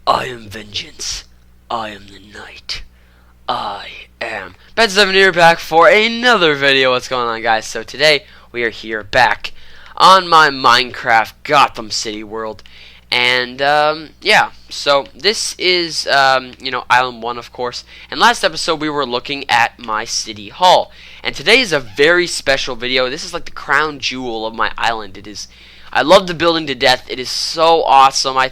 I am vengeance. I am the night. I am Ben7 here, back for another video. What's going on, guys? So today we are here back on my Minecraft Gotham City world, and yeah. So this is Island 1, of course. And last episode we were looking at my city hall, and today is a very special video. This is like the crown jewel of my island. It is. I love the building to death. It is so awesome. I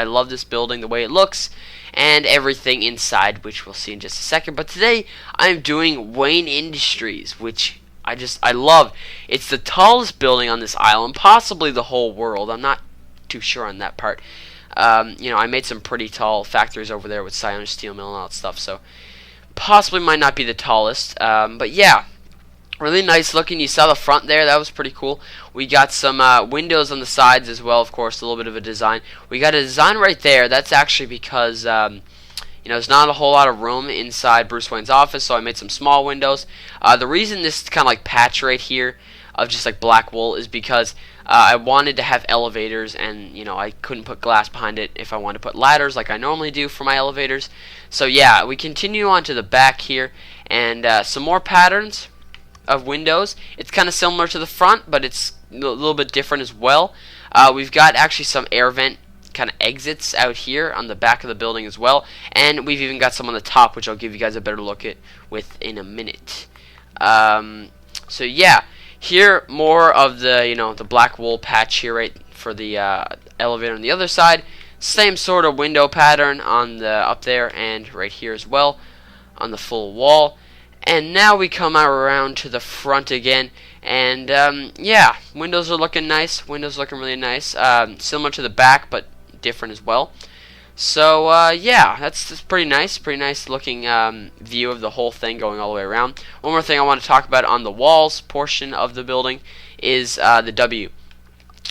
love this building, the way it looks, and everything inside, which we'll see in just a second. But today I'm doing Wayne Industries, which I love. It's the tallest building on this island, possibly the whole world. I'm not too sure on that part. I made some pretty tall factories over there with Cyan Steel Mill and all that stuff, so possibly might not be the tallest. But yeah. Really nice looking. You saw the front there. That was pretty cool. We got some windows on the sides as well, of course, a little bit of a design. We got a design right there. That's actually because, there's not a whole lot of room inside Bruce Wayne's office, so I made some small windows. The reason this kind of like patch right here of just like black wool is because I wanted to have elevators, and, I couldn't put glass behind it if I wanted to put ladders like I normally do for my elevators. So, yeah, we continue on to the back here, and some more patterns of windows. It's kind of similar to the front, but it's a little bit different as well. We've got actually some air vent kind of exits out here on the back of the building as well, and we've even got some on the top, which I'll give you guys a better look at in a minute. So yeah, here more of the the black wool patch here right for the elevator on the other side. Same sort of window pattern on the up there and right here as well on the full wall. And now we come around to the front again, and yeah, windows are looking nice. Windows looking really nice, similar to the back, but different as well. So yeah, that's pretty nice. Pretty nice looking view of the whole thing going all the way around. One more thing I want to talk about on the walls portion of the building is the W.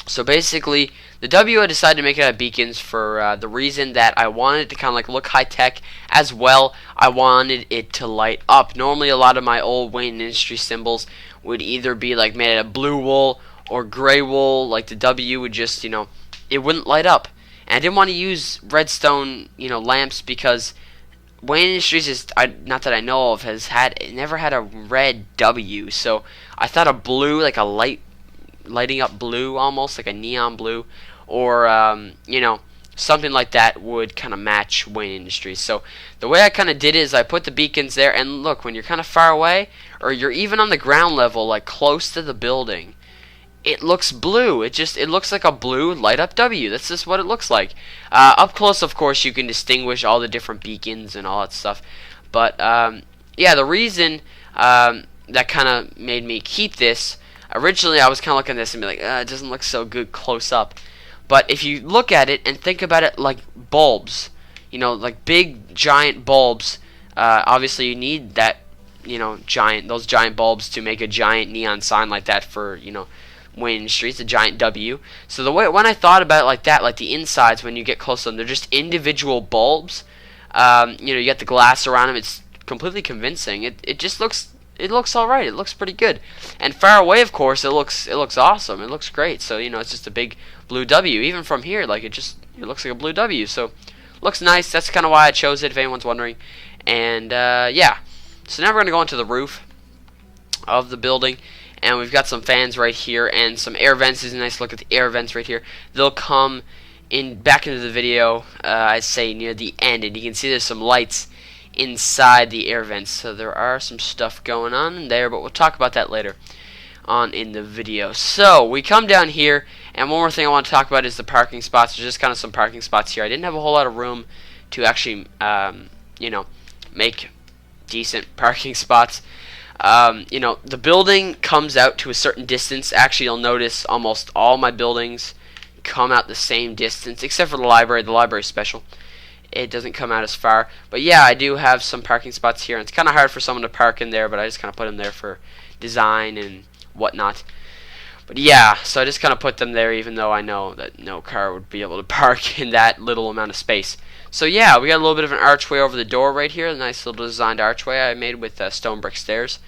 So basically, the W, I decided to make it out of beacons for the reason that I wanted it to kind of like look high tech as well. I wanted it to light up. Normally, a lot of my old Wayne Industries symbols would either be like made out of blue wool or gray wool. Like the W would just, it wouldn't light up. And I didn't want to use redstone, lamps, because Wayne Industries is, not that I know of, never had a red W. So I thought a blue, like a lighting up blue, almost like a neon blue, or something like that would kind of match Wayne Industries. So the way I kind of did it is I put the beacons there, and look, when you're kind of far away, or you're even on the ground level, like close to the building, it looks blue. It looks like a blue light up W. That's just what it looks like. Up close, of course, you can distinguish all the different beacons and all that stuff. But yeah, the reason that kind of made me keep this. Originally, I was kind of looking at this and be like, it doesn't look so good close up. But if you look at it and think about it like bulbs, like big, giant bulbs, obviously you need that, those giant bulbs to make a giant neon sign like that for, Wayne Industries, a giant W. So the way, when I thought about it like that, like the insides, when you get close to them, they're just individual bulbs. You got the glass around them. It's completely convincing. It just looks... It looks alright. It looks pretty good. And far away, of course, it looks awesome. It looks great. So, it's just a big blue W. Even from here, like it looks like a blue W. So, looks nice. That's kind of why I chose it, if anyone's wondering. And, yeah. So now we're going to go into the roof of the building. And we've got some fans right here and some air vents. This is a nice look at the air vents right here. They'll come back into the video, I'd say, near the end. And you can see there's some lights inside the air vents, so there are some stuff going on in there, but we'll talk about that later on in the video. So we come down here, and one more thing I want to talk about is the parking spots. There's just kind of some parking spots here. I didn't have a whole lot of room to actually make decent parking spots. The building comes out to a certain distance. Actually, you'll notice almost all my buildings come out the same distance, except for the library. The library is special. It doesn't come out as far. But yeah, I do have some parking spots here. And it's kind of hard for someone to park in there, but I just kind of put them there for design and whatnot. But yeah, so I just kind of put them there, even though I know that no car would be able to park in that little amount of space. So yeah, we got a little bit of an archway over the door right here. A nice little designed archway I made with stone brick stairs.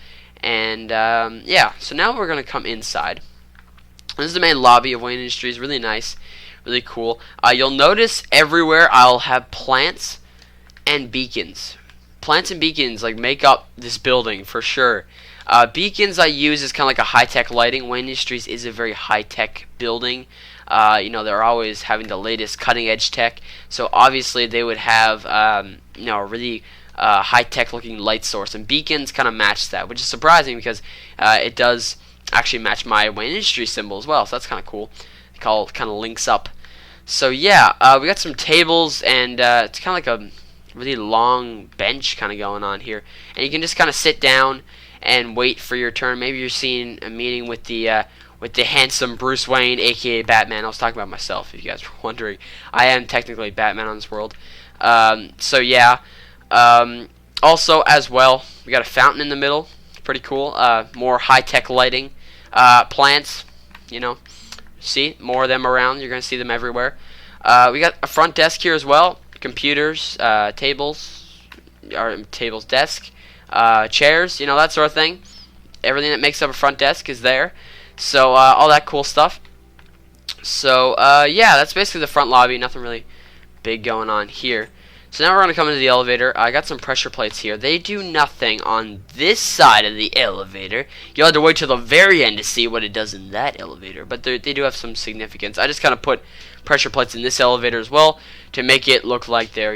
And yeah, so now we're going to come inside. This is the main lobby of Wayne Industries. Really nice Really cool. You'll notice everywhere I'll have plants and beacons. Plants and beacons like make up this building for sure. Beacons I use is kind of like a high-tech lighting. Wayne Industries is a very high-tech building. They're always having the latest cutting-edge tech. So obviously they would have a really high-tech looking light source, and beacons kind of match that, which is surprising because it does actually match my Wayne Industries symbol as well. So that's kind of cool. It kind of links up. So yeah, we got some tables, and it's kind of like a really long bench kind of going on here, and you can just kind of sit down and wait for your turn. Maybe you're seeing a meeting with the handsome Bruce Wayne, aka Batman. I was talking about myself, if you guys were wondering. I am technically Batman on this world. So yeah. Also, as well, we got a fountain in the middle. Pretty cool. More high-tech lighting. Plants. See more of them around. You're gonna see them everywhere. We got a front desk here as well. Computers, tables, desk. Chairs, that sort of thing. Everything that makes up a front desk is there. So all that cool stuff. So yeah, that's basically the front lobby. Nothing really big going on here. So now we're going to come into the elevator. I got some pressure plates here. They do nothing on this side of the elevator. You'll have to wait till the very end to see what it does in that elevator. But they do have some significance. I just kind of put pressure plates in this elevator as well to make it look like they're,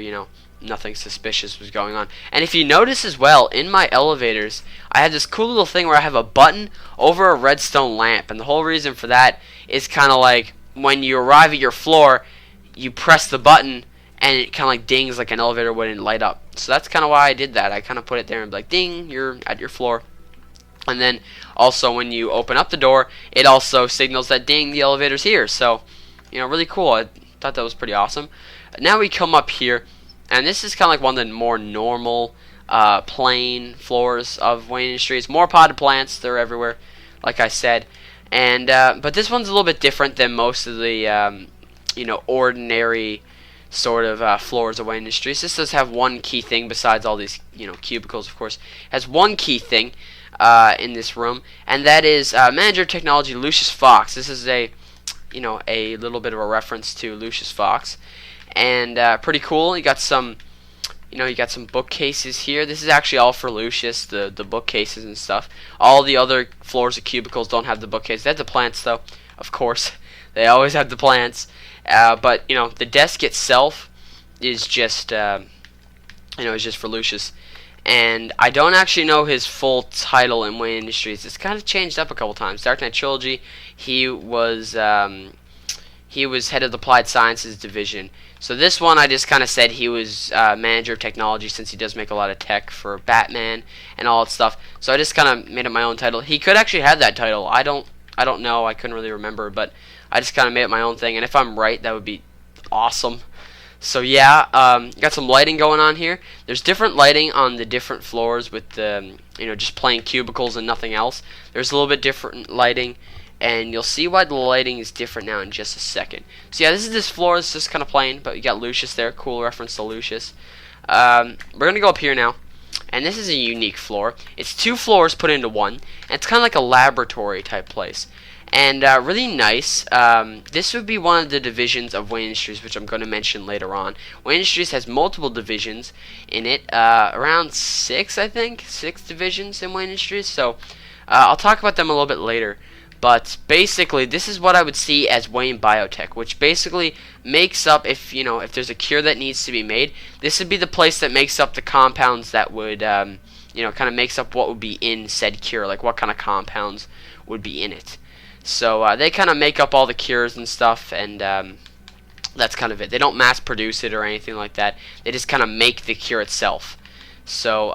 nothing suspicious was going on. And if you notice as well, in my elevators, I have this cool little thing where I have a button over a redstone lamp. And the whole reason for that is kind of like when you arrive at your floor, you press the button, and it kind of like dings like an elevator wouldn't light up. So that's kind of why I did that. I kind of put it there and be like, ding, you're at your floor. And then also when you open up the door, it also signals that ding, the elevator's here. So, really cool. I thought that was pretty awesome. Now we come up here, and this is kind of like one of the more normal, plain floors of Wayne Industries. More potted plants, they're everywhere, like I said. And but this one's a little bit different than most of the, ordinary sort of floors of Wayne Industries. This does have one key thing besides all these cubicles, of course. It has one key thing in this room, and that is Manager of Technology Lucius Fox. This is a little bit of a reference to Lucius Fox, and pretty cool. You got some bookcases here. This is actually all for Lucius, the bookcases and stuff. All the other floors of cubicles don't have the bookcases. They have the plants though, of course. They always have the plants. But the desk itself is just is just for Lucius, and I don't actually know his full title in Wayne Industries. It's kind of changed up a couple times. Dark Knight Trilogy, he was head of the Applied Sciences division. So this one, I just kind of said he was manager of technology, since he does make a lot of tech for Batman and all that stuff. So I just kind of made it my own title. He could actually have that title. I don't know. I couldn't really remember, but I just kind of made it my own thing, and if I'm right, that would be awesome. So yeah, got some lighting going on here. There's different lighting on the different floors with the, just plain cubicles and nothing else. There's a little bit different lighting, and you'll see why the lighting is different now in just a second. So yeah, this floor is just kind of plain, but you got Lucius there. Cool reference to Lucius. We're gonna go up here now, and this is a unique floor. It's two floors put into one, and it's kind of like a laboratory type place. And really nice. This would be one of the divisions of Wayne Industries, which I'm going to mention later on. Wayne Industries has multiple divisions in it, around 6, I think, 6 divisions in Wayne Industries. So I'll talk about them a little bit later. But basically, this is what I would see as Wayne Biotech, which basically makes up, if there's a cure that needs to be made, this would be the place that makes up the compounds that would, kind of makes up what would be in said cure, like what kind of compounds would be in it. So they kind of make up all the cures and stuff, and that's kind of it. They don't mass produce it or anything like that. They just kind of make the cure itself. So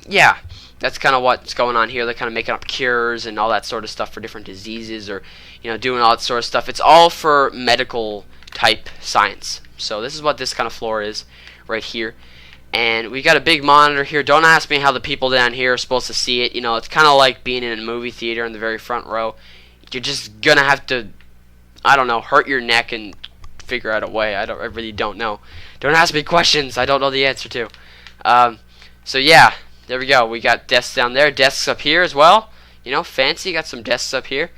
yeah, that's kind of what's going on here. They're kind of making up cures and all that sort of stuff for different diseases, or doing all that sort of stuff. It's all for medical type science. So this is what this kind of floor is right here. And we got a big monitor here. Don't ask me how the people down here are supposed to see it. It's kind of like being in a movie theater in the very front row. You're just gonna have to, hurt your neck and figure out a way. I really don't know. Don't ask me questions I don't know the answer to. So yeah, there we go. We got desks down there, desks up here as well. Fancy. Got some desks up here.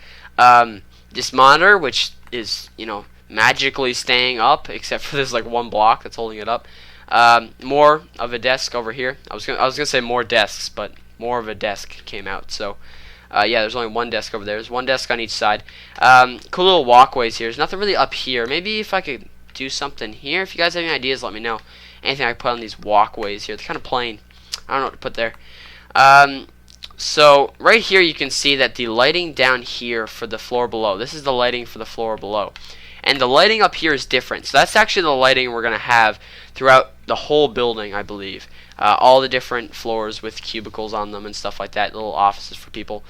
This monitor, which is magically staying up, except for there's like one block that's holding it up. More of a desk over here. I was gonna say more desks, but more of a desk came out. So yeah, there's only one desk over there. There's one desk on each side. Cool little walkways here. There's nothing really up here. Maybe if I could do something here. If you guys have any ideas, let me know. Anything I can put on these walkways here. It's kind of plain. I don't know what to put there. So right here you can see that the lighting down here for the floor below. This is the lighting for the floor below. And the lighting up here is different. So that's actually the lighting we're going to have throughout the whole building, I believe. All the different floors with cubicles on them and stuff like that, little offices for people.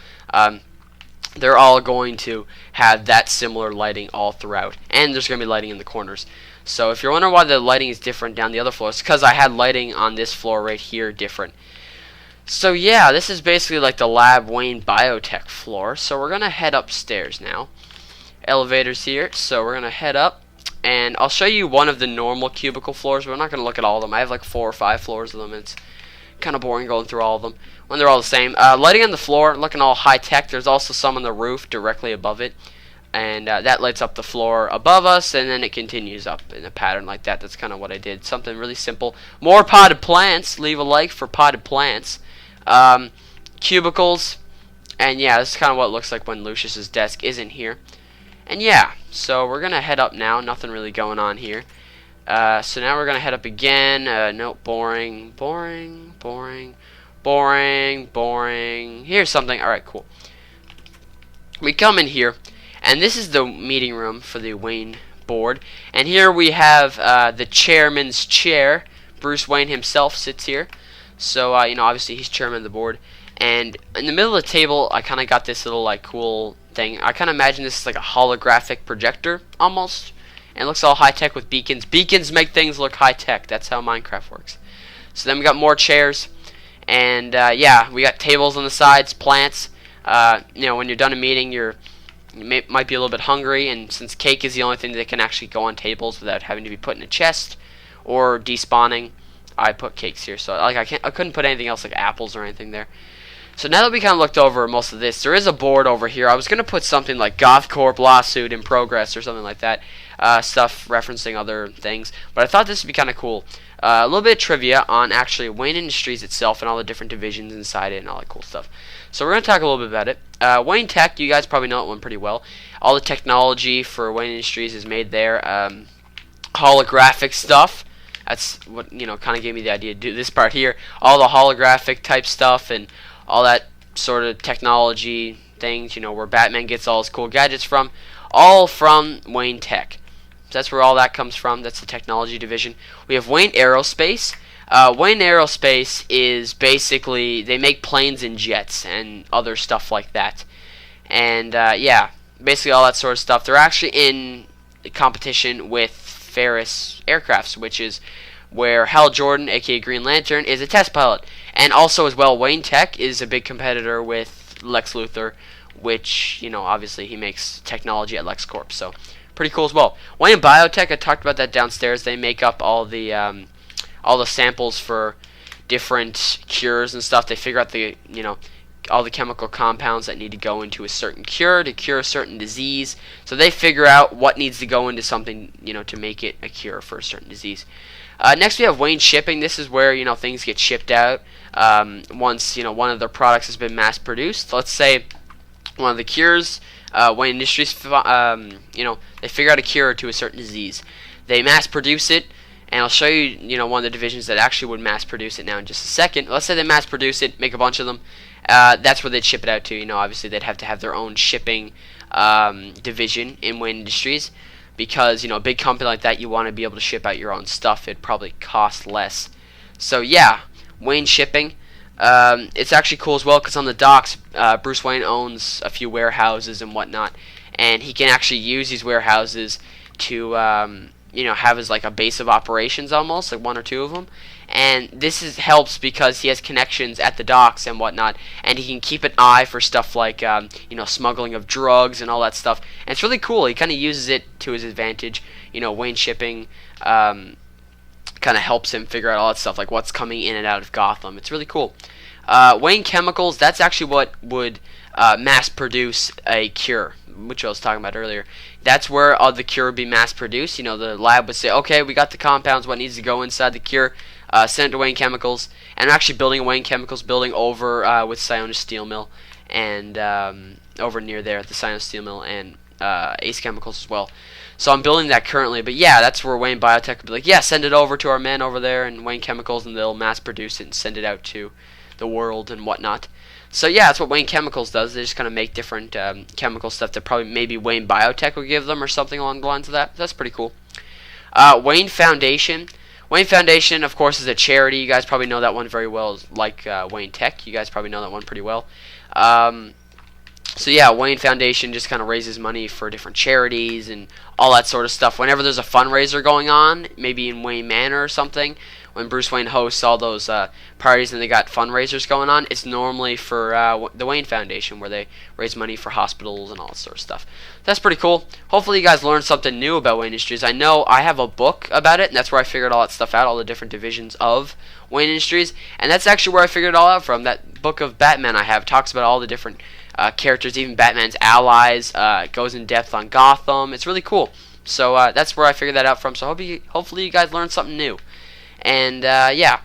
They're all going to have that similar lighting all throughout. And there's going to be lighting in the corners. So if you're wondering why the lighting is different down the other floors, it's because I had lighting on this floor right here different. So yeah, this is basically like the Lab Wayne Biotech floor. So we're going to head upstairs now. Elevators here, so we're going to head up. And I'll show you one of the normal cubicle floors, but we're not going to look at all of them. I have like 4 or 5 floors of them. It's kind of boring going through all of them when they're all the same. Lighting on the floor, looking all high-tech. There's also some on the roof directly above it. And that lights up the floor above us, and then it continues up in a pattern like that. That's kind of what I did. Something really simple. More potted plants. Leave a like for potted plants. Cubicles. And yeah, this is kind of what it looks like when Lucius's desk isn't here. And yeah, so we're going to head up now. Nothing really going on here. So now we're going to head up again. No, boring. Here's something. Alright, cool. We come in here, and this is the meeting room for the Wayne board. And here we have the chairman's chair. Bruce Wayne himself sits here. So, you know, obviously he's chairman of the board. And in the middle of the table, I kind of got this little, like, cool thing. I kind of imagine this is like a holographic projector, almost. And it looks all high-tech with beacons. Beacons make things look high-tech. That's how Minecraft works. So then we got more chairs. And, yeah, we got tables on the sides, plants. You know, when you're done a meeting, you might be a little bit hungry. And since cake is the only thing that can actually go on tables without having to be put in a chest or despawning, I put cakes here. So, like, I couldn't put anything else like apples or anything there. So now that we kind of looked over most of this, there is a board over here. I was going to put something like GothCorp lawsuit in progress or something like that. Stuff referencing other things. But I thought this would be kind of cool. A little bit of trivia on actually Wayne Industries itself and all the different divisions inside it and all that cool stuff. So we're going to talk a little bit about it. Wayne Tech, you guys probably know that one pretty well. All the technology for Wayne Industries is made there. Holographic stuff. That's what, you know, kind of gave me the idea to do this part here. All the holographic type stuff and all that sort of technology things, you know, where Batman gets all his cool gadgets from, all from Wayne Tech. So that's where all that comes from. That's the technology division. We have Wayne Aerospace. Wayne Aerospace is basically, they make planes and jets and other stuff like that. And, yeah, basically all that sort of stuff. They're actually in competition with Ferris Aircrafts, which is where Hal Jordan, aka Green Lantern, is a test pilot. And also as well, Wayne Tech is a big competitor with Lex Luthor, which, you know, obviously he makes technology at LexCorp, so pretty cool as well. Wayne Biotech, I talked about that downstairs. They make up all the samples for different cures and stuff. They figure out the, you know, all the chemical compounds that need to go into a certain cure to cure a certain disease. So they figure out what needs to go into something, you know, to make it a cure for a certain disease. Next we have Wayne Shipping. This is where, you know, things get shipped out once, you know, one of their products has been mass produced. Let's say one of the cures, Wayne Industries, you know, they figure out a cure to a certain disease. They mass produce it, and I'll show you, you know, one of the divisions that actually would mass produce it now in just a second. Let's say they mass produce it, make a bunch of them. That's where they'd ship it out to. You know, obviously they'd have to have their own shipping division in Wayne Industries. Because, you know, a big company like that, you want to be able to ship out your own stuff. It'd probably cost less. So, yeah, Wayne Shipping. It's actually cool as well because on the docks, Bruce Wayne owns a few warehouses and whatnot. And he can actually use these warehouses to, you know, have as like a base of operations almost, like 1 or 2 of them. And this helps because he has connections at the docks and whatnot, and he can keep an eye for stuff like, you know, smuggling of drugs and all that stuff. And it's really cool. He kind of uses it to his advantage. You know, Wayne Shipping kind of helps him figure out all that stuff, like what's coming in and out of Gotham. It's really cool. Wayne Chemicals, that's actually what would mass produce a cure. which I was talking about earlier. That's where the cure would be mass produced. You know, the lab would say, okay, we got the compounds, what needs to go inside the cure, send it to Wayne Chemicals. And I'm actually building a Wayne Chemicals building over with Sionis Steel Mill, and over near there at the Sionis Steel Mill, and Ace Chemicals as well. So I'm building that currently, but yeah, that's where Wayne Biotech would be like, yeah, send it over to our men over there and Wayne Chemicals, and they'll mass produce it and send it out to the world and whatnot. So yeah, that's what Wayne Chemicals does. They just kind of make different chemical stuff that probably maybe Wayne Biotech would give them or something along the lines of that. That's pretty cool. Wayne Foundation. Wayne Foundation, of course, is a charity. You guys probably know that one very well, like Wayne Tech. You guys probably know that one pretty well. So yeah, Wayne Foundation just kind of raises money for different charities and all that sort of stuff. Whenever there's a fundraiser going on, maybe in Wayne Manor or something, when Bruce Wayne hosts all those parties and they got fundraisers going on, it's normally for the Wayne Foundation, where they raise money for hospitals and all that sort of stuff. That's pretty cool. Hopefully you guys learned something new about Wayne Industries. I know I have a book about it, and that's where I figured all that stuff out, all the different divisions of Wayne Industries, and that's actually where I figured it all out from. That book of Batman I have talks about all the different characters, even Batman's allies, goes in depth on Gotham. It's really cool. So that's where I figured that out from. So hopefully you guys learned something new. And yeah,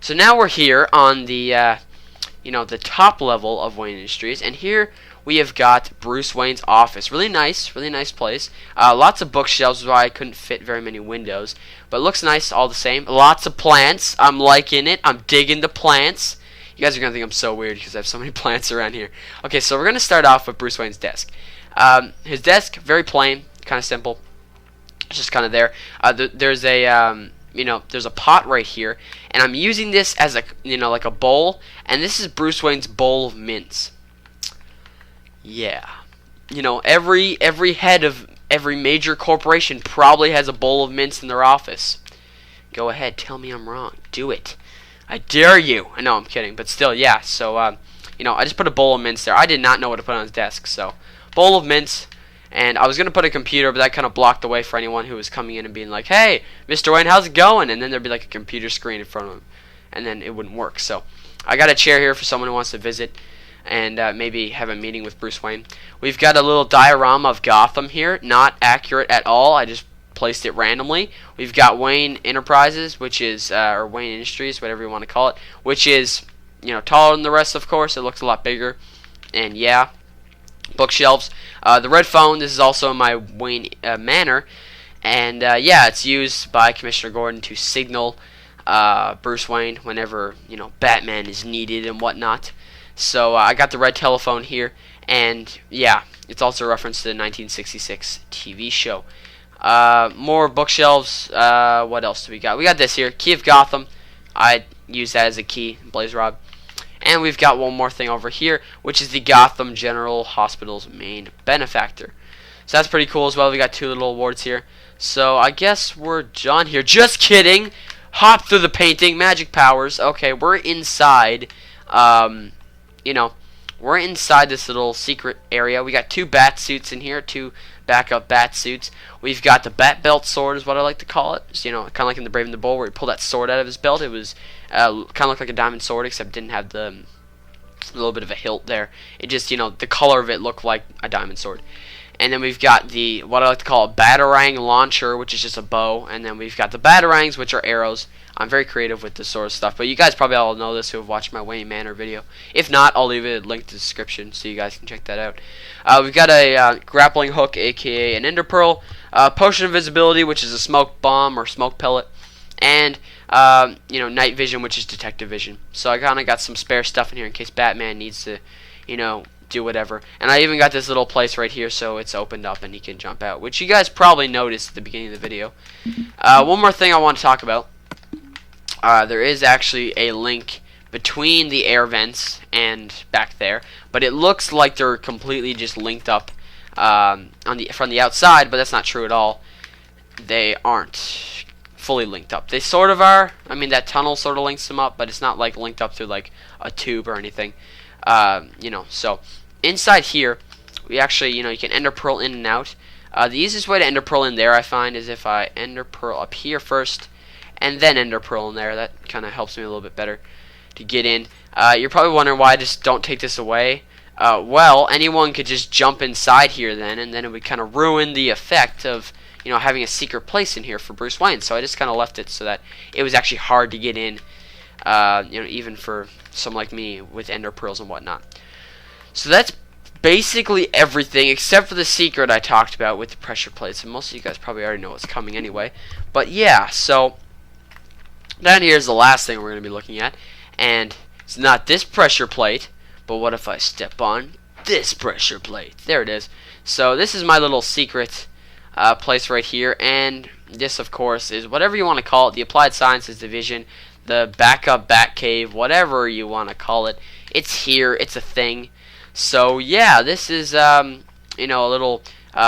so now we're here on the the top level of Wayne Industries, and here we have got Bruce Wayne's office. Really nice place. Lots of bookshelves, why I couldn't fit very many windows, but it looks nice all the same. Lots of plants. I'm liking it. I'm digging the plants. You guys are gonna think I'm so weird because I have so many plants around here. Okay, so we're gonna start off with Bruce Wayne's desk. His desk, very plain, kind of simple. It's just kind of there. There's a there's a pot right here, and I'm using this as a like a bowl, and this is Bruce Wayne's bowl of mints. Yeah, every head of every major corporation probably has a bowl of mints in their office. Go ahead, tell me I'm wrong. Do it. I dare you. I know, I'm kidding, but still, yeah. So I just put a bowl of mints there. I did not know what to put on his desk, so bowl of mints. And I was going to put a computer, but that kind of blocked the way for anyone who was coming in and being like, hey, Mr. Wayne, how's it going? And then there'd be like a computer screen in front of him, and then it wouldn't work. So I got a chair here for someone who wants to visit and maybe have a meeting with Bruce Wayne. We've got a little diorama of Gotham here. Not accurate at all. I just placed it randomly. We've got Wayne Enterprises, which is, or Wayne Industries, whatever you want to call it, which is, taller than the rest, of course. It looks a lot bigger. And yeah. Bookshelves. The red phone, this is also in my Wayne Manor, and yeah, it's used by Commissioner Gordon to signal Bruce Wayne whenever Batman is needed and whatnot. So I got the red telephone here, and yeah, it's also a reference to the 1966 TV show. More bookshelves. What else do we got? We got this here, Key of Gotham. I use that as a key, blaze rod. And we've got one more thing over here, which is the Gotham General Hospital's main benefactor. So that's pretty cool as well. We got two little awards here. So I guess we're done here. Just kidding. Hop through the painting. Magic powers. Okay, we're inside. We're inside this little secret area. We got two bat suits in here, two backup bat suits. We've got the bat belt sword, is what I like to call it. So, kind of like in the Brave and the Bold, where he pulled that sword out of his belt. It was kind of looked like a diamond sword, except didn't have a little bit of a hilt there. It just, the color of it looked like a diamond sword. And then we've got what I like to call a batarang launcher, which is just a bow. And then we've got the batarangs, which are arrows. I'm very creative with this sort of stuff, but you guys probably all know this who have watched my Wayne Manor video. If not, I'll leave it linked in the description so you guys can check that out. We've got a grappling hook, aka an ender pearl, potion of invisibility, which is a smoke bomb or smoke pellet, and night vision, which is detective vision. So I kind of got some spare stuff in here in case Batman needs to, do whatever. And I even got this little place right here so it's opened up and he can jump out, which you guys probably noticed at the beginning of the video. One more thing I want to talk about. There is actually a link between the air vents and back there, but it looks like they're completely just linked up from the outside, but that's not true at all. They aren't fully linked up. They sort of are. I mean, that tunnel sort of links them up, but it's not like linked up through like a tube or anything. So inside here, we actually, you can ender pearl in and out. The easiest way to ender pearl in there, I find, is if I ender pearl up here first, and then ender pearl in there. That kind of helps me a little bit better to get in. You're probably wondering why I just don't take this away. well, anyone could just jump inside here then, and then it would kind of ruin the effect of, you know, having a secret place in here for Bruce Wayne. So I just kind of left it so that it was actually hard to get in, you know, even for someone like me with ender pearls and whatnot. So that's basically everything except for the secret I talked about with the pressure plates, and most of you guys probably already know what's coming anyway. But yeah, so down here is the last thing we're going to be looking at, and it's not this pressure plate, but what if I step on this pressure plate? There it is. So this is my little secret place right here, and this of course is whatever you want to call it, the Applied Sciences Division, the backup Batcave, whatever you want to call it. It's here, it's a thing. So yeah, this is you know, a little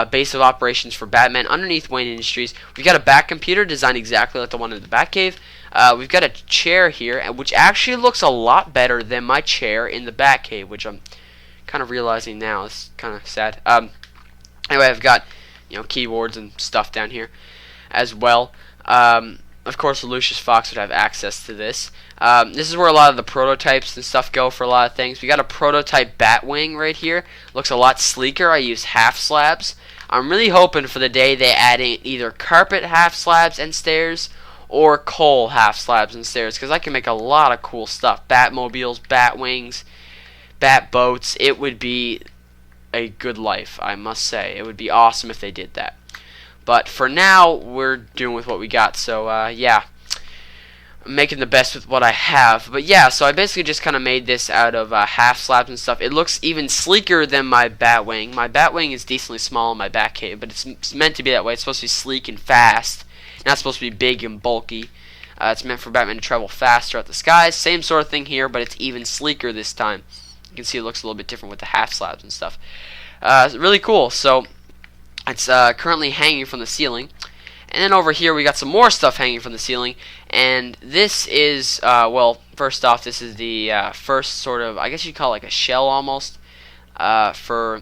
base of operations for Batman underneath Wayne Industries. We've got a Bat computer designed exactly like the one in the Batcave. We've got a chair here, which actually looks a lot better than my chair in the Batcave, which I'm kind of realizing now. It's kind of sad. Anyway, I've got, you know, keyboards and stuff down here as well. Of course, Lucius Fox would have access to this. This is where a lot of the prototypes and stuff go for a lot of things. We got a prototype Batwing right here. Looks a lot sleeker. I use half slabs. I'm really hoping for the day they add in either carpet half slabs and stairs or coal half slabs and stairs, because I can make a lot of cool stuff. Batmobiles, Batwings, Batboats. It would be a good life, I must say. It would be awesome if they did that. But for now, we're doing with what we got. So yeah, I'm making the best with what I have. But yeah, so I basically just kind of made this out of half slabs and stuff. It looks even sleeker than my Batwing. My Batwing is decently small in my Batcave, but it's meant to be that way. It's supposed to be sleek and fast, not supposed to be big and bulky. It's meant for Batman to travel fast throughout the skies. Same sort of thing here, but it's even sleeker this time. You can see it looks a little bit different with the half slabs and stuff. It's really cool. So it's currently hanging from the ceiling. And then over here we got some more stuff hanging from the ceiling. And this is, well, first off, this is the first sort of, I guess you'd call it like a shell almost, for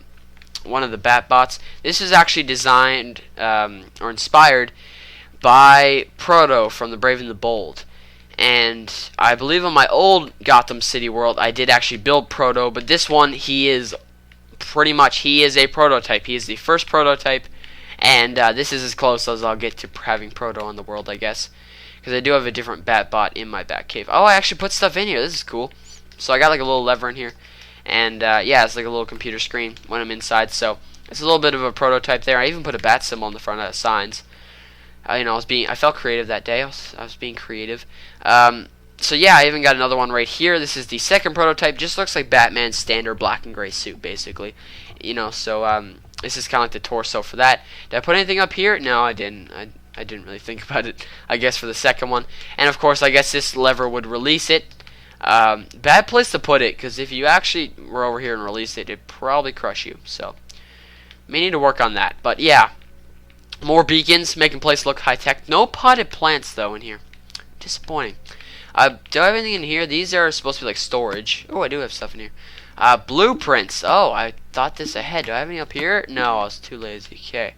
one of the Batbots. This is actually designed or inspired by Proto from The Brave and the Bold. And I believe on my old Gotham City world I did actually build Proto, but this one, he is pretty much, he is a prototype. He is the first prototype, and this is as close as I'll get to having Proto on the world, I guess, because I do have a different Batbot in my Batcave. Oh, I actually put stuff in here. This is cool. So I got like a little lever in here, and yeah, it's like a little computer screen when I'm inside. So it's a little bit of a prototype there. I even put a bat symbol on the front of the signs. You know, I felt creative that day. I was being creative. So yeah, I even got another one right here. This is the second prototype. Just looks like Batman's standard black and gray suit, basically. You know, so this is kind of like the torso for that. Did I put anything up here? No, I didn't. I didn't really think about it, I guess, for the second one. And of course, I guess this lever would release it. Bad place to put it, because if you actually were over here and released it, it'd probably crush you. So may need to work on that. But yeah, more beacons, making place look high-tech. No potted plants, though, in here. Disappointing. Do I have anything in here? These are supposed to be like storage. Oh, I do have stuff in here. Blueprints. Oh, I thought this ahead. Do I have any up here? No, I was too lazy. Okay.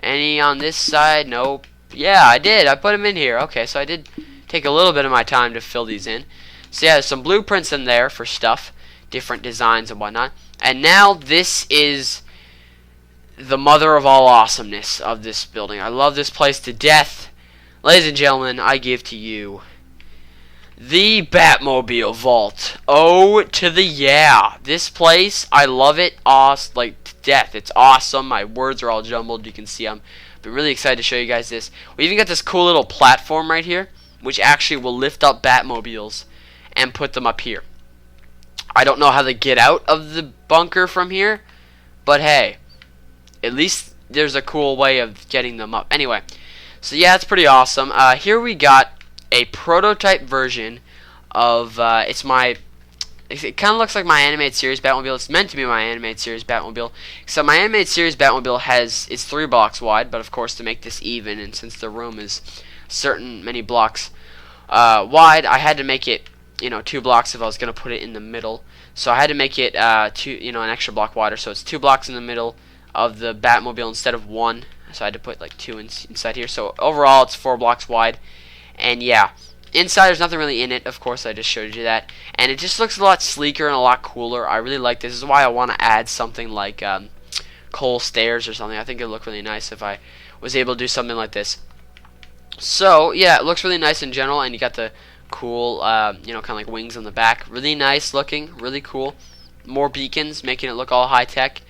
Any on this side? Nope. Yeah, I did. I put them in here. Okay, so I did take a little bit of my time to fill these in. So yeah, there's some blueprints in there for stuff. Different designs and whatnot. And now this is the mother of all awesomeness of this building. I love this place to death. Ladies and gentlemen, I give to you the Batmobile Vault. Oh, to the yeah. This place, I love it like to death. It's awesome. My words are all jumbled. You can see I'm really excited to show you guys this. We even got this cool little platform right here, which actually will lift up Batmobiles and put them up here. I don't know how to get out of the bunker from here, but hey, at least there's a cool way of getting them up. Anyway, so yeah, it's pretty awesome. Here we got a prototype version of it kind of looks like my animated series Batmobile. It's meant to be my animated series Batmobile. So my animated series Batmobile is 3 blocks wide, but of course to make this even, and since the room is many blocks wide, I had to make it, you know, 2 blocks if I was going to put it in the middle. So I had to make it an extra block wider. So it's 2 blocks in the middle of the Batmobile instead of 1. So I had to put like 2 inside here. So overall it's 4 blocks wide. And yeah, Inside, there's nothing really in it. Of course, I just showed you that, and it just looks a lot sleeker and a lot cooler. I really like this. This is why I want to add something like coal stairs or something. I think it'd look really nice if I was able to do something like this. So yeah, it looks really nice in general, and you got the cool, you know, kind of like wings on the back. Really nice looking, really cool. More beacons, making it look all high tech.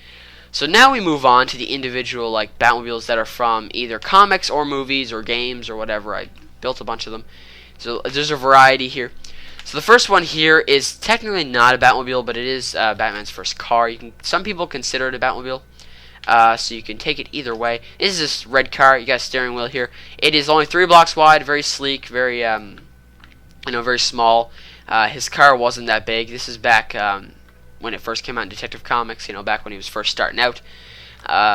So now we move on to the individual like Batmobiles that are from either comics or movies or games or whatever. I built a bunch of them. So there's a variety here. So the first one here is technically not a Batmobile, but it is Batman's first car. Some people consider it a Batmobile. So you can take it either way. This is this red car. You got a steering wheel here. It is only 3 blocks wide, very sleek, very you know, very small. His car wasn't that big. This is back when it first came out in Detective Comics. You know, back when he was first starting out.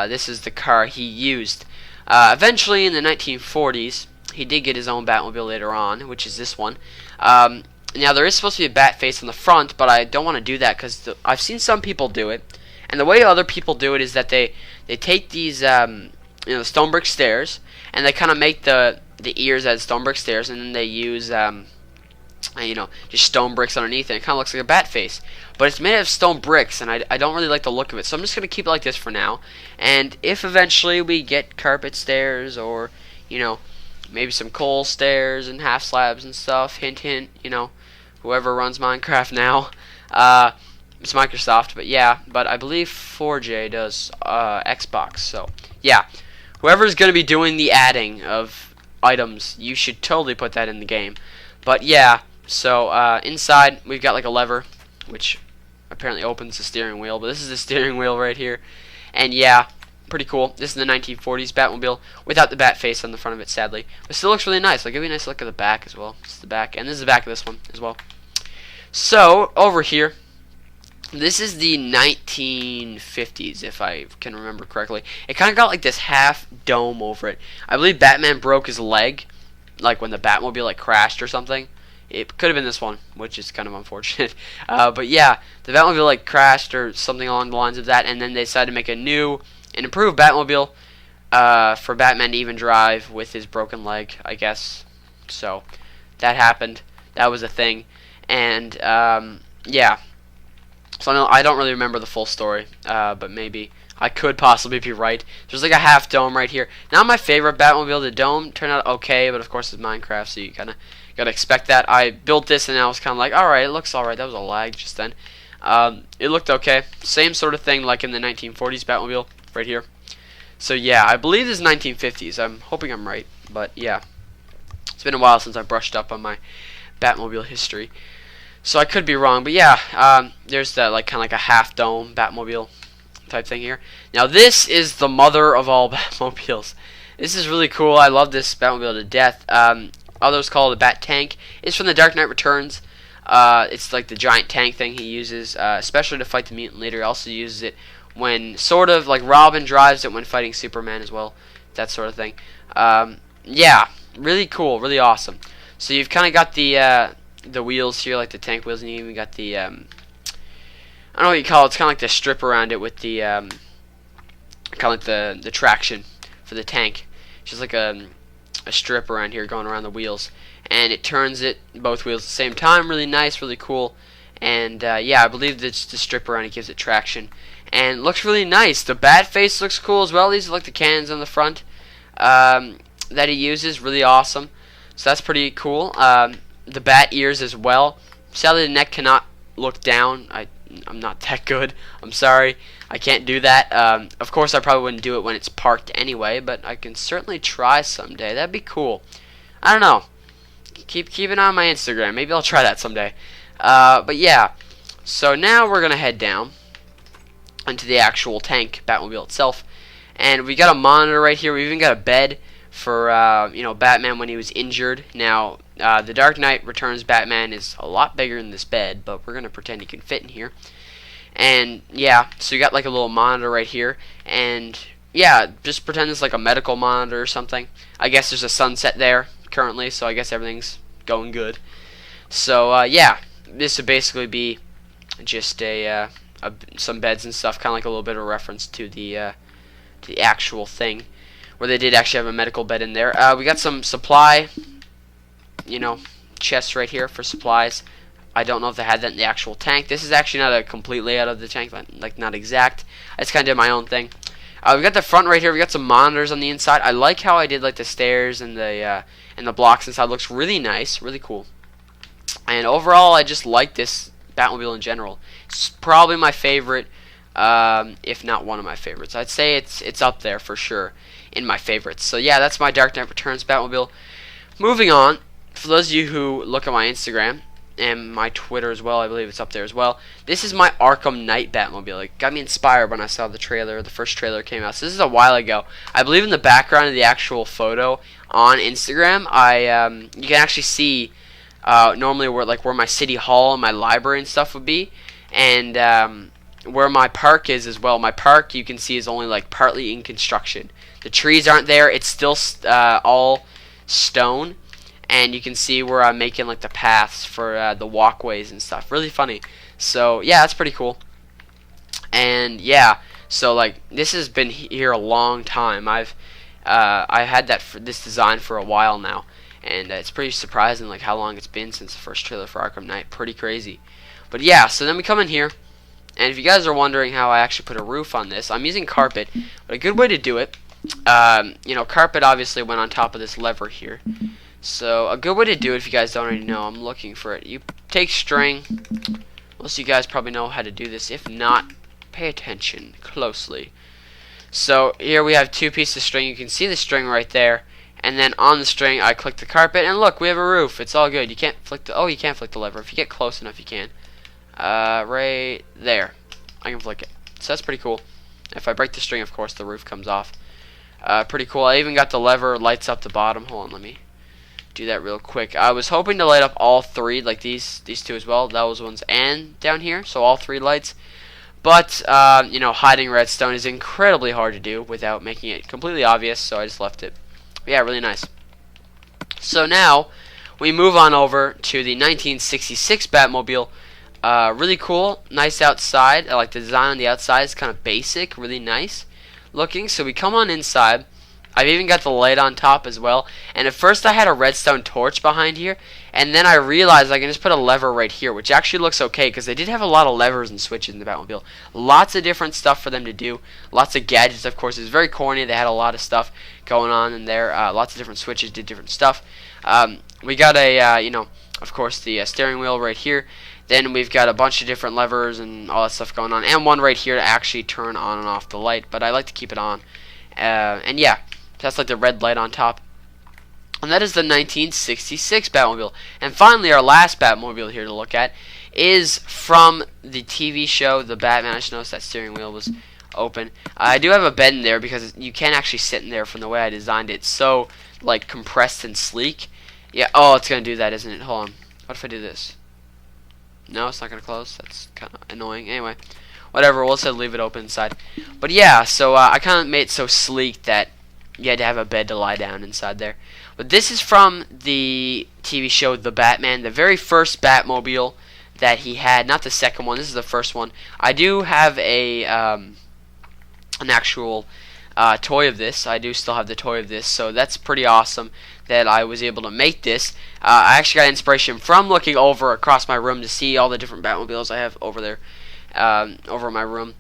This is the car he used. Eventually, in the 1940s, he did get his own Batmobile later on, which is this one. Now there is supposed to be a bat face on the front, but I don't want to do that because I've seen some people do it. And the way other people do it is that they take these you know, stone brick stairs, and they kind of make the ears as stone brick stairs, and then they use you know, just stone bricks underneath, and it kind of looks like a bat face. But it's made out of stone bricks, and I don't really like the look of it, so I'm just gonna keep it like this for now. And if eventually we get carpet stairs, or you know, maybe some coal stairs and half slabs and stuff, hint hint, you know, whoever runs Minecraft now. It's Microsoft, but yeah, but I believe 4J does Xbox, so yeah, whoever's going to be doing the adding of items, you should totally put that in the game. But yeah, so inside we've got like a lever, which apparently opens the steering wheel, but this is the steering wheel right here, and yeah, pretty cool. This is the 1940s Batmobile without the bat face on the front of it, sadly, but still looks really nice. I'll give you a nice look at the back as well. This is the back, and this is the back of this one as well. So over here, this is the 1950s, if I can remember correctly. It kind of got like this half dome over it. I believe Batman broke his leg, like when the Batmobile like crashed or something. It could have been this one, which is kind of unfortunate. But yeah, the Batmobile like crashed or something along the lines of that, and then they decided to make a new and improved Batmobile for Batman to even drive with his broken leg, I guess. So that happened. That was a thing, and yeah. So I don't really remember the full story, but maybe I could possibly be right. There's like a half dome right here. Not my favorite Batmobile. The dome turned out okay, but of course it's Minecraft, so you kind of gotta expect that. I built this and I was kind of like, alright, it looks alright. That was a lag just then. It looked okay. Same sort of thing like in the 1940s Batmobile right here. So yeah, I believe this is 1950s. I'm hoping I'm right, but yeah. It's been a while since I brushed up on my Batmobile history. So I could be wrong, but yeah, there's that like kind of like a half dome Batmobile type thing here. Now this is the mother of all Batmobiles. This is really cool. I love this Batmobile to death. Others call it a Bat Tank. It's from the Dark Knight Returns. It's like the giant tank thing he uses, especially to fight the mutant leader. He also uses it when sort of like Robin drives it when fighting Superman as well, that sort of thing. Yeah, really cool, really awesome. So you've kind of got the wheels here, like the tank wheels, and you even got the I don't know what you call it. It's kind of like the strip around it with the kind of like the traction for the tank. It's just like a strip around here going around the wheels, and it turns it both wheels at the same time. Really nice, really cool, and yeah, I believe that the strip around it gives it traction, and it looks really nice. The bat face looks cool as well. These are like the cannons on the front that he uses. Really awesome. So that's pretty cool. The bat ears as well. Sadly, the neck cannot look down. I'm not that good. I'm sorry. I can't do that. Of course, I probably wouldn't do it when it's parked anyway, but I can certainly try someday. That'd be cool. I don't know. Keep an eye on my Instagram. Maybe I'll try that someday. But yeah. So now we're going to head down into the actual tank, Batmobile itself. And we got a monitor right here. We even got a bed for you know, Batman when he was injured. Now the Dark Knight Returns Batman is a lot bigger than this bed, but we're gonna pretend he can fit in here. And yeah, so you got like a little monitor right here, and yeah, just pretend it's like a medical monitor or something. I guess there's a sunset there currently, so I guess everything's going good. So yeah, this would basically be just some beds and stuff, kind of like a little bit of reference to the actual thing, where they did actually have a medical bed in there. We got some supply, you know, chests right here for supplies. I don't know if they had that in the actual tank. This is actually not a complete layout of the tank, like not exact. I just kind of did my own thing. We got the front right here. We got some monitors on the inside. I like how I did like the stairs and the blocks inside. Looks really nice, really cool. And overall, I just like this Batmobile in general. It's probably my favorite, if not one of my favorites. I'd say it's up there for sure in my favorites. So yeah, that's my Dark Knight Returns Batmobile. Moving on, for those of you who look at my Instagram and my Twitter as well, I believe it's up there as well. This is my Arkham Knight Batmobile. It got me inspired when I saw the trailer. The first trailer came out. So this is a while ago. I believe in the background of the actual photo on Instagram, you can actually see normally where my city hall and my library and stuff would be, and where my park is as well. My park, you can see, is only like partly in construction. The trees aren't there. It's still all stone. And you can see where I'm making like the paths for the walkways and stuff. Really funny. So yeah, that's pretty cool. And yeah, so like this has been here a long time. I had this design for a while now, and it's pretty surprising like how long it's been since the first trailer for Arkham Knight. Pretty crazy. But yeah, so then we come in here, and if you guys are wondering how I actually put a roof on this, I'm using carpet. But a good way to do it, carpet obviously went on top of this lever here. So a good way to do it, if you guys don't already know, I'm looking for it. You take string. Most of you guys probably know how to do this. If not, pay attention closely. So here we have 2 pieces of string. You can see the string right there. And then on the string, I click the carpet, and look, we have a roof. It's all good. You can't flick you can't flick the lever. If you get close enough, you can. Right there. I can flick it. So that's pretty cool. If I break the string, of course, the roof comes off. Pretty cool. I even got the lever lights up the bottom. Hold on, let me do that real quick. I was hoping to light up all 3, like these 2 as well, those ones, and down here, so all 3 lights. But hiding redstone is incredibly hard to do without making it completely obvious, so I just left it. But yeah, really nice. So now we move on over to the 1966 Batmobile. Really cool, nice outside. I like the design on the outside. It's kind of basic, really nice looking. So we come on inside. I've even got the light on top as well. And at first I had a redstone torch behind here, and then I realized I can just put a lever right here, which actually looks okay because they did have a lot of levers and switches in the Batmobile. Lots of different stuff for them to do. Lots of gadgets, of course. It's very corny. They had a lot of stuff going on in there. Lots of different switches did different stuff. We got of course, the steering wheel right here. Then we've got a bunch of different levers and all that stuff going on, and one right here to actually turn on and off the light, but I like to keep it on. And yeah, that's like the red light on top. And that is the 1966 Batmobile. And finally, our last Batmobile here to look at is from the TV show The Batman. I just noticed that steering wheel was open. I do have a bed in there because you can't actually sit in there from the way I designed it. It's so like compressed and sleek. Yeah, oh, it's going to do that, isn't it? Hold on. What if I do this? No, it's not going to close. That's kind of annoying. Anyway, whatever. We'll just leave it open inside. But yeah, so I kind of made it so sleek that you had to have a bed to lie down inside there. But this is from the TV show The Batman, the very first Batmobile that he had. Not the second one. This is the first one. I do have an actual toy of this. I do still have the toy of this, so that's pretty awesome that I was able to make this. I actually got inspiration from looking over across my room to see all the different Batmobiles I have over there, over my room,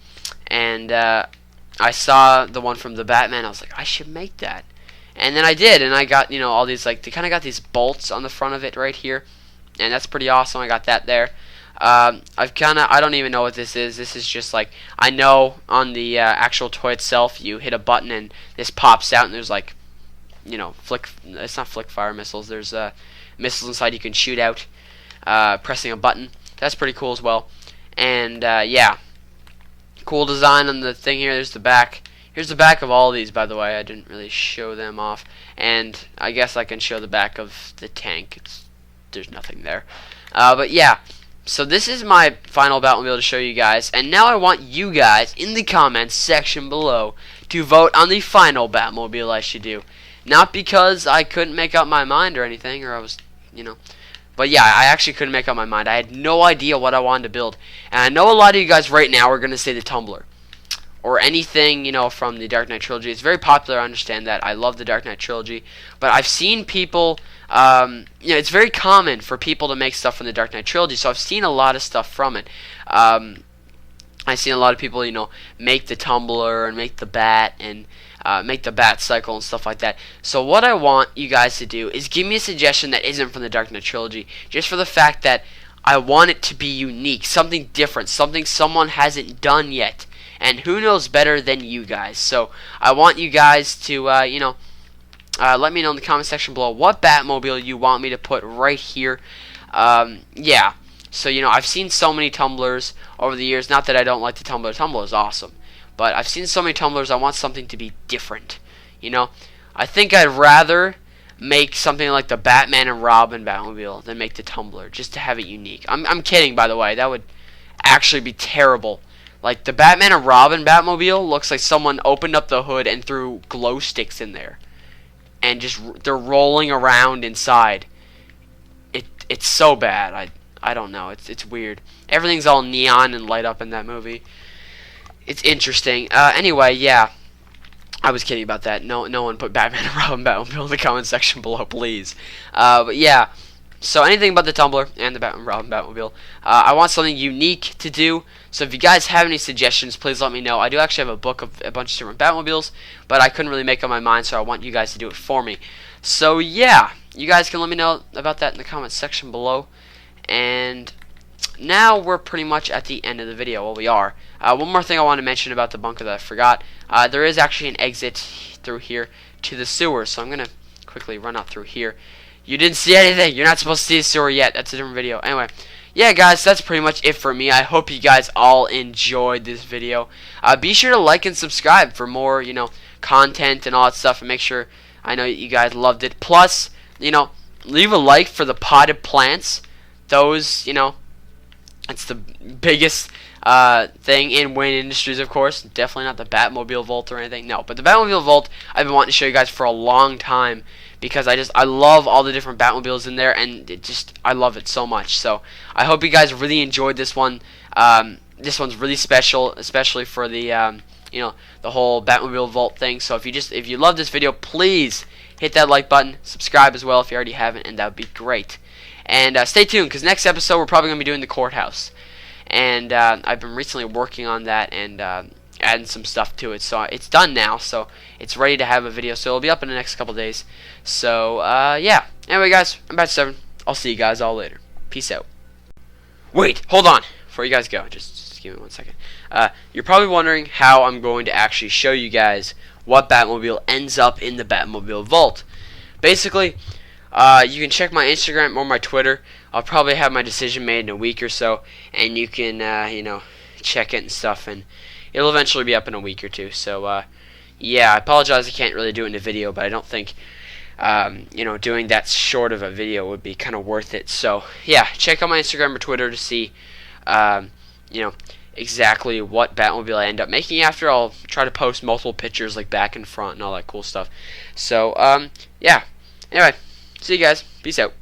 and I saw the one from the Batman. I was like, I should make that, and then I did, and I got all these they kind of got these bolts on the front of it right here, and that's pretty awesome. I got that there. I don't even know what this is. This is just like, I know on the actual toy itself, you hit a button and this pops out, and there's like, it's not flick fire missiles. There's missiles inside you can shoot out pressing a button. That's pretty cool as well. And yeah, cool design on the thing here. There's the back. Here's the back of all these, by the way. I didn't really show them off, and I guess I can show the back of the tank. There's nothing there, but yeah. So this is my final Batmobile to show you guys, and now I want you guys in the comments section below to vote on the final Batmobile I should do. Not because I couldn't make up my mind or anything, or I was, but yeah, I actually couldn't make up my mind. I had no idea what I wanted to build, and I know a lot of you guys right now are going to say the Tumbler. or anything, you know, from the Dark Knight trilogy. It's very popular, I understand that. I love the Dark Knight trilogy, but I've seen people, you know, it's very common for people to make stuff from the Dark Knight trilogy, so I've seen a lot of stuff from it. I've seen a lot of people, you know, make the tumbler and make the bat and make the bat cycle and stuff like that. So what I want you guys to do is give me a suggestion that isn't from the Dark Knight trilogy, just for the fact that I want it to be unique, something different, something someone hasn't done yet. And who knows better than you guys? So I want you guys to, you know, let me know in the comment section below what Batmobile you want me to put right here. Yeah. So, you know, I've seen so many tumblers over the years. Not that I don't like the tumbler. The tumbler is awesome. But I've seen so many tumblers, I want something to be different. You know? I think I'd rather make something like the Batman and Robin Batmobile than make the tumbler, just to have it unique. I'm kidding, by the way. That would actually be terrible. Like, the Batman and Robin Batmobile looks like someone opened up the hood and threw glow sticks in there. And just, they're rolling around inside. It's so bad. I don't know. It's weird. Everything's all neon and light up in that movie. It's interesting. Anyway, yeah. I was kidding about that. No one put Batman and Robin Batmobile in the comment section below, please. But yeah. So anything but the tumbler and the Batman and Robin Batmobile. I want something unique to do. So if you guys have any suggestions, please let me know. I do actually have a book of a bunch of different Batmobiles, but I couldn't really make up my mind, so I want you guys to do it for me. So yeah, you guys can let me know about that in the comment section below. And now we're pretty much at the end of the video. Well, we are. One more thing I want to mention about the bunker that I forgot. There is actually an exit through here to the sewer, so I'm going to quickly run out through here. You didn't see anything. You're not supposed to see the sewer yet. That's a different video. Anyway, yeah, guys, that's pretty much it for me. I hope you guys all enjoyed this video. Be sure to like and subscribe for more, you know, content and all that stuff, and make sure I know you guys loved it. Plus, you know, leave a like for the potted plants. Those, you know, it's the biggest thing in Wayne Industries, of course. Definitely not the Batmobile Vault or anything. No, but the Batmobile Vault, I've been wanting to show you guys for a long time, because I love all the different Batmobiles in there, and I love it so much. So I hope you guys really enjoyed this one. This one's really special, especially for the you know, the whole Batmobile Vault thing. So if you love this video, please hit that like button, subscribe as well if you already haven't, and that would be great. And stay tuned, because next episode we're probably going to be doing the courthouse. And I've been recently working on that and adding some stuff to it. So it's done now, so it's ready to have a video. So it'll be up in the next couple days. So, yeah. Anyway, guys, I'm Bat7. I'll see you guys all later. Peace out. Wait, hold on. Before you guys go, just give me 1 second. You're probably wondering how I'm going to actually show you guys what Batmobile ends up in the Batmobile Vault. Basically, you can check my Instagram or my Twitter. I'll probably have my decision made in a week or so, and you can, you know, check it and stuff, and it'll eventually be up in a week or two. So, yeah, I apologize I can't really do it in a video, but I don't think, you know, doing that short of a video would be kind of worth it. So, yeah, check out my Instagram or Twitter to see, you know, exactly what Batmobile I end up making after. I'll try to post multiple pictures, like back and front and all that cool stuff. So, yeah. Anyway, see you guys. Peace out.